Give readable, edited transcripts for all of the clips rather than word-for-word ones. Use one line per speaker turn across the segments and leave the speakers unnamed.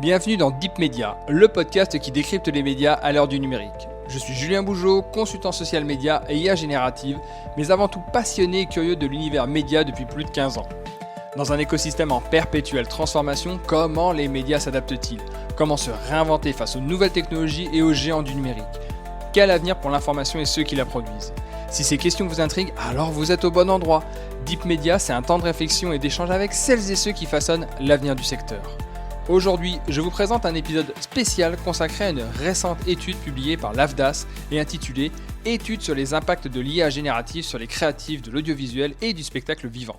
Bienvenue dans Deep Media, le podcast qui décrypte les médias à l'heure du numérique. Je suis Julien Bougeot, consultant social média et IA générative, mais avant tout passionné et curieux de l'univers média depuis plus de 15 ans. Dans un écosystème en perpétuelle transformation, comment les médias s'adaptent-ils? Comment se réinventer face aux nouvelles technologies et aux géants du numérique? Quel avenir pour l'information et ceux qui la produisent? Si ces questions vous intriguent, alors vous êtes au bon endroit. Deep Media, c'est un temps de réflexion et d'échange avec celles et ceux qui façonnent l'avenir du secteur. Aujourd'hui, je vous présente un épisode spécial consacré à une récente étude publiée par l'AFDAS et intitulée « Étude sur les impacts de l'IA générative sur les créatifs de l'audiovisuel et du spectacle vivant ».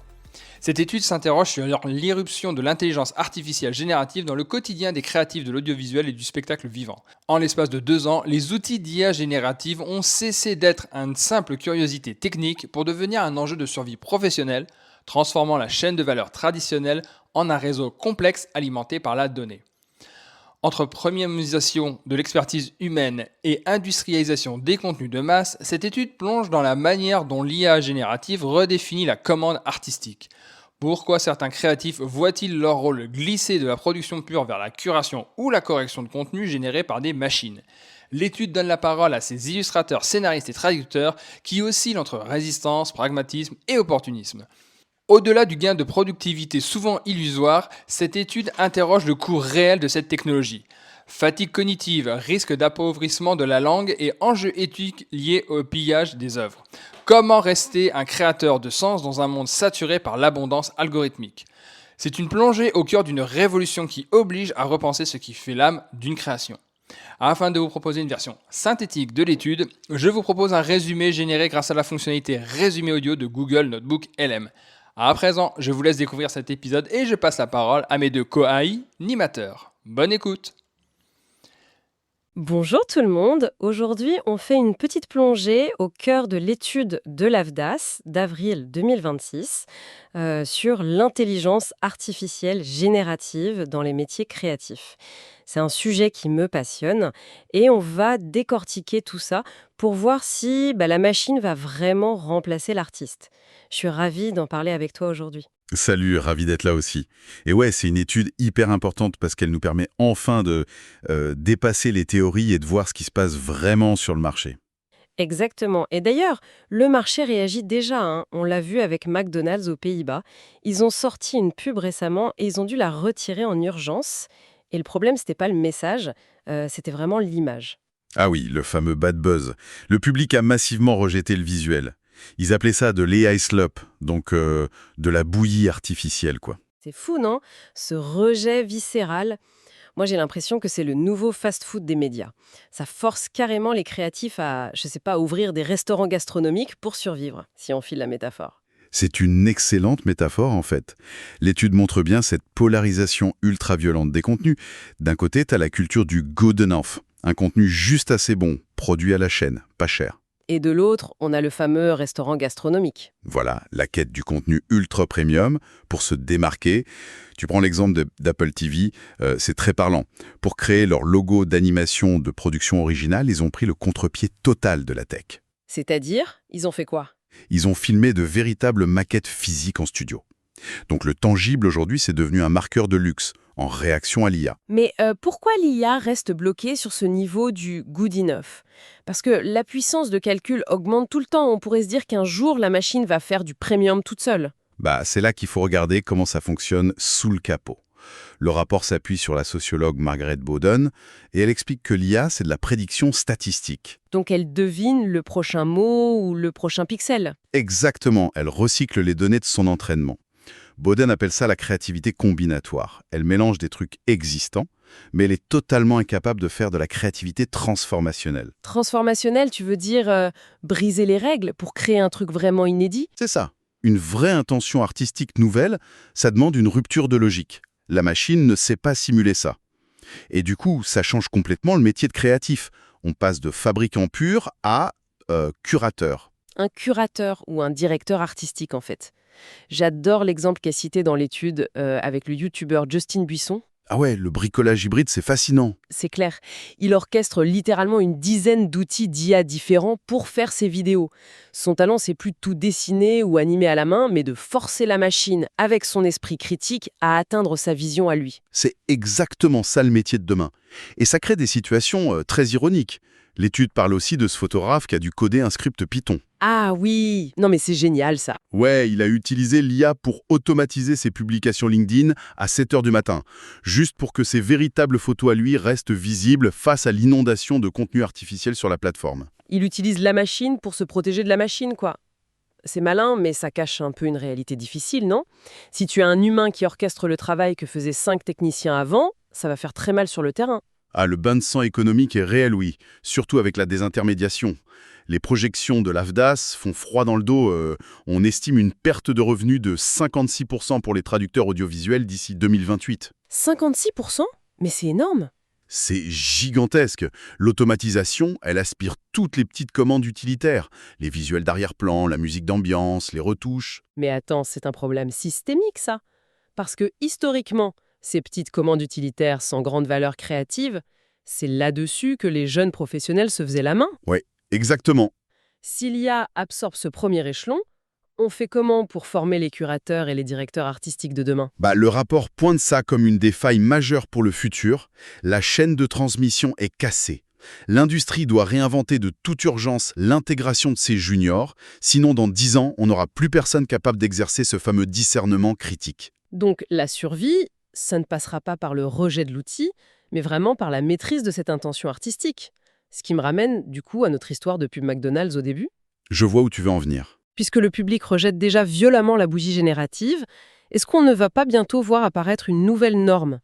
Cette étude s'interroge sur l'irruption de l'intelligence artificielle générative dans le quotidien des créatifs de l'audiovisuel et du spectacle vivant. En l'espace de 2 ans, les outils d'IA générative ont cessé d'être une simple curiosité technique pour devenir un enjeu de survie professionnelle, transformant la chaîne de valeur traditionnelle en un réseau complexe alimenté par la donnée. Entre premiumisation de l'expertise humaine et industrialisation des contenus de masse, cette étude plonge dans la manière dont l'IA générative redéfinit la commande artistique. Pourquoi certains créatifs voient-ils leur rôle glisser de la production pure vers la curation ou la correction de contenu généré par des machines? L'étude donne la parole à ces illustrateurs, scénaristes et traducteurs qui oscillent entre résistance, pragmatisme et opportunisme. Au-delà du gain de productivité souvent illusoire, cette étude interroge le coût réel de cette technologie. Fatigue cognitive, risque d'appauvrissement de la langue et enjeux éthiques liés au pillage des œuvres. Comment rester un créateur de sens dans un monde saturé par l'abondance algorithmique? C'est une plongée au cœur d'une révolution qui oblige à repenser ce qui fait l'âme d'une création. Afin de vous proposer une version synthétique de l'étude, je vous propose un résumé généré grâce à la fonctionnalité résumé audio de Google Notebook LM. À présent, je vous laisse découvrir cet épisode et je passe la parole à mes deux co-animateurs. Bonne écoute!
Bonjour tout le monde, aujourd'hui on fait une petite plongée au cœur de l'étude de l'AFDAS d'avril 2026 sur l'intelligence artificielle générative dans les métiers créatifs. C'est un sujet qui me passionne et on va décortiquer tout ça pour voir si la machine va vraiment remplacer l'artiste. Je suis ravie d'en parler avec toi aujourd'hui.
Salut, ravi d'être là aussi. Et ouais, c'est une étude hyper importante parce qu'elle nous permet enfin de dépasser les théories et de voir ce qui se passe vraiment sur le marché.
Exactement. Et d'ailleurs, le marché réagit déjà, hein. On l'a vu avec McDonald's aux Pays-Bas. Ils ont sorti une pub récemment et ils ont dû la retirer en urgence. Et le problème, c'était pas le message, c'était vraiment l'image.
Ah oui, le fameux bad buzz. Le public a massivement rejeté le visuel. Ils appelaient ça de l'AI slop, donc de la bouillie artificielle, quoi.
C'est fou, non? Ce rejet viscéral. Moi, j'ai l'impression que c'est le nouveau fast-food des médias. Ça force carrément les créatifs à, je sais pas, ouvrir des restaurants gastronomiques pour survivre, si on file la métaphore.
C'est une excellente métaphore, en fait. L'étude montre bien cette polarisation ultra-violente des contenus. D'un côté, t'as la culture du good enough, un contenu juste assez bon, produit à la chaîne, pas cher.
Et de l'autre, on a le fameux restaurant gastronomique.
Voilà, la quête du contenu ultra premium pour se démarquer. Tu prends l'exemple d'Apple TV, c'est très parlant. Pour créer leur logo d'animation de production originale, ils ont pris le contre-pied total de la tech.
C'est-à-dire, ils ont fait quoi?
Ils ont filmé de véritables maquettes physiques en studio. Donc le tangible aujourd'hui, c'est devenu un marqueur de luxe, en réaction à l'IA.
Mais pourquoi l'IA reste bloquée sur ce niveau du good enough? Parce que la puissance de calcul augmente tout le temps. On pourrait se dire qu'un jour, la machine va faire du premium toute seule.
C'est là qu'il faut regarder comment ça fonctionne sous le capot. Le rapport s'appuie sur la sociologue Margaret Bowden et elle explique que l'IA, c'est de la prédiction statistique.
Donc elle devine le prochain mot ou le prochain pixel.
Exactement, elle recycle les données de son entraînement. Bowden appelle ça la créativité combinatoire. Elle mélange des trucs existants, mais elle est totalement incapable de faire de la créativité transformationnelle.
Transformationnel, tu veux dire briser les règles pour créer un truc vraiment inédit?
C'est ça. Une vraie intention artistique nouvelle, ça demande une rupture de logique. La machine ne sait pas simuler ça. Et du coup, ça change complètement le métier de créatif. On passe de fabricant pur à curateur.
Un curateur ou un directeur artistique, en fait. J'adore l'exemple qui est cité dans l'étude avec le youtubeur Justin Buisson.
Ah ouais, le bricolage hybride, c'est fascinant.
C'est clair. Il orchestre littéralement une dizaine d'outils d'IA différents pour faire ses vidéos. Son talent, c'est plus de tout dessiner ou animer à la main, mais de forcer la machine, avec son esprit critique, à atteindre sa vision à lui.
C'est exactement ça le métier de demain. Et ça crée des situations très ironiques. L'étude parle aussi de ce photographe qui a dû coder un script Python.
Ah oui, non mais c'est génial ça.
Ouais, il a utilisé l'IA pour automatiser ses publications LinkedIn à 7 h du matin, juste pour que ses véritables photos à lui restent visibles face à l'inondation de contenu artificiel sur la plateforme.
Il utilise la machine pour se protéger de la machine, quoi. C'est malin, mais ça cache un peu une réalité difficile, non? Si tu as un humain qui orchestre le travail que faisaient 5 techniciens avant, ça va faire très mal sur le terrain.
Ah, le bain de sang économique est réel, oui, surtout avec la désintermédiation. Les projections de l'AFDAS font froid dans le dos. On estime une perte de revenus de 56% pour les traducteurs audiovisuels d'ici 2028.
56%? Mais c'est énorme.
C'est gigantesque. L'automatisation, elle aspire toutes les petites commandes utilitaires. Les visuels d'arrière-plan, la musique d'ambiance, les retouches.
Mais attends, c'est un problème systémique, ça. Parce que, historiquement, ces petites commandes utilitaires sans grande valeur créative, c'est là-dessus que les jeunes professionnels se faisaient la main.
Ouais, exactement.
Si l'IA absorbe ce premier échelon, on fait comment pour former les curateurs et les directeurs artistiques de demain?
Le rapport pointe ça comme une des failles majeures pour le futur. La chaîne de transmission est cassée. L'industrie doit réinventer de toute urgence l'intégration de ses juniors, sinon dans 10 ans, on n'aura plus personne capable d'exercer ce fameux discernement critique.
Donc la survie, ça ne passera pas par le rejet de l'outil, mais vraiment par la maîtrise de cette intention artistique. Ce qui me ramène, du coup, à notre histoire de pub McDonald's au début.
Je vois où tu veux en venir.
Puisque le public rejette déjà violemment la bougie générative, est-ce qu'on ne va pas bientôt voir apparaître une nouvelle norme?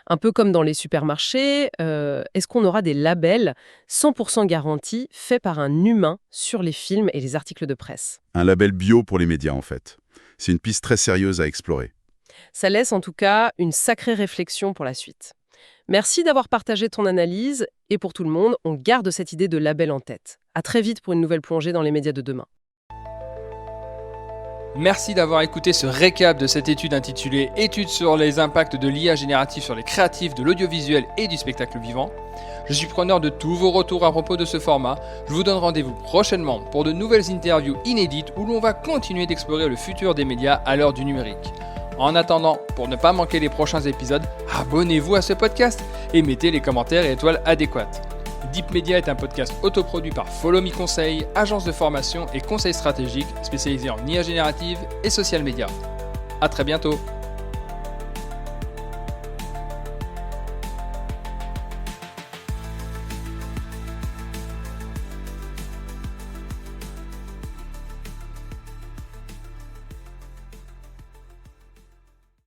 Un peu comme dans les supermarchés, est-ce qu'on aura des labels 100% garantis faits par un humain sur les films et les articles de presse?
Un label bio pour les médias, en fait. C'est une piste très sérieuse à explorer.
Ça laisse en tout cas une sacrée réflexion pour la suite. Merci d'avoir partagé ton analyse et pour tout le monde, on garde cette idée de label en tête. À très vite pour une nouvelle plongée dans les médias de demain.
Merci d'avoir écouté ce récap de cette étude intitulée « Étude sur les impacts de l'IA générative sur les créatifs de l'audiovisuel et du spectacle vivant ». Je suis preneur de tous vos retours à propos de ce format. Je vous donne rendez-vous prochainement pour de nouvelles interviews inédites où l'on va continuer d'explorer le futur des médias à l'heure du numérique. En attendant, pour ne pas manquer les prochains épisodes, abonnez-vous à ce podcast et mettez les commentaires et étoiles adéquates. Deep Media est un podcast autoproduit par Follow Me Conseil, agence de formation et conseil stratégique spécialisée en IA générative et social media. À très bientôt.